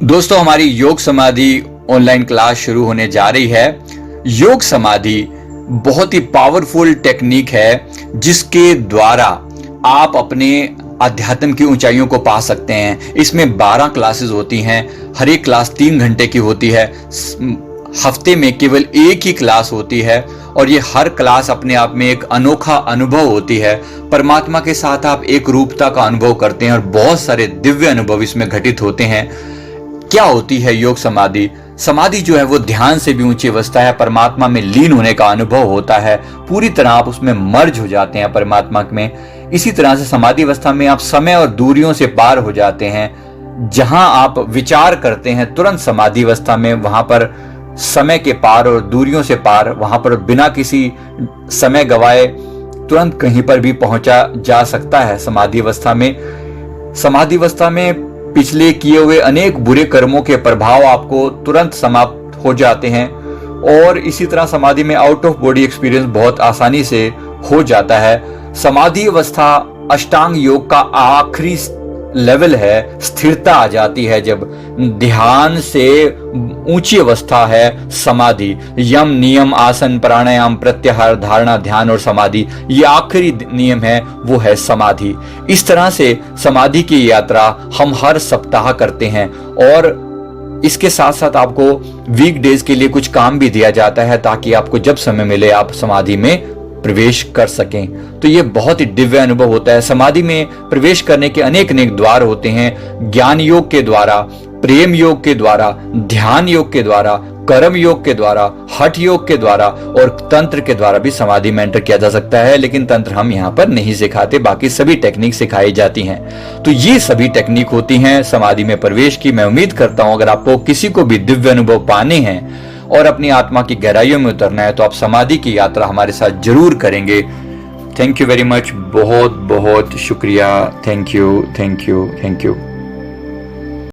दोस्तों, हमारी योग समाधि ऑनलाइन क्लास शुरू होने जा रही है। योग समाधि बहुत ही पावरफुल टेक्निक है जिसके द्वारा आप अपने अध्यात्म की ऊंचाइयों को पा सकते हैं। इसमें 12 क्लासेस होती हैं, हर एक क्लास 3 घंटे की होती है। हफ्ते में केवल एक ही क्लास होती है और ये हर क्लास अपने आप में एक अनोखा अनुभव होती है। परमात्मा के साथ आप एक रूपता का अनुभव करते हैं और बहुत सारे दिव्य अनुभव इसमें घटित होते हैं। क्या होती है योग समाधि? समाधि जो है वो ध्यान से भी ऊंची अवस्था है, परमात्मा में लीन होने का अनुभव होता है। पूरी तरह आप उसमें मर्ज हो जाते हैं परमात्मा में। इसी तरह से समाधि अवस्था में आप समय और दूरियों से पार हो जाते हैं। जहां आप विचार करते हैं तुरंत समाधि अवस्था में, वहां पर समय के पार और दूरियों से पार, वहां पर बिना किसी समय गवाए तुरंत कहीं पर भी पहुंचा जा सकता है समाधि अवस्था में। समाधि अवस्था में पिछले किए हुए अनेक बुरे कर्मों के प्रभाव आपको तुरंत समाप्त हो जाते हैं और इसी तरह समाधि में आउट ऑफ बॉडी एक्सपीरियंस बहुत आसानी से हो जाता है। समाधि अवस्था अष्टांग योग का आखिरी लेवल है। स्थिरता आ जाती है जब ध्यान से ऊंची अवस्था है समाधि। यम, नियम, आसन, प्राणायाम, प्रत्याहार, धारणा, ध्यान और समाधि, ये आखिरी नियम है, वो है समाधि। इस तरह से समाधि की यात्रा हम हर सप्ताह करते हैं और इसके साथ साथ आपको वीकडेज के लिए कुछ काम भी दिया जाता है ताकि आपको जब समय मिले आप समाधि में प्रवेश कर सकें। तो ये बहुत ही दिव्य अनुभव होता है। समाधि में प्रवेश करने के अनेक द्वार होते हैं। ज्ञान योग के द्वारा, प्रेम योग के द्वारा, ध्यान योग के द्वारा, कर्म योग के द्वारा, हठ योग के द्वारा और तंत्र के द्वारा भी समाधि में एंटर किया जा सकता है। लेकिन तंत्र हम यहाँ पर नहीं सिखाते, बाकी सभी टेक्निक सिखाई जाती हैं। तो ये सभी टेक्निक होती हैं समाधि में प्रवेश की। मैं उम्मीद करता हूं अगर आपको किसी को भी दिव्य अनुभव पाने हैं और अपनी आत्मा की गहराइयों में उतरना है तो आप समाधि की यात्रा हमारे साथ जरूर करेंगे। थैंक यू वेरी मच, बहुत बहुत शुक्रिया। Thank you, thank you, thank you.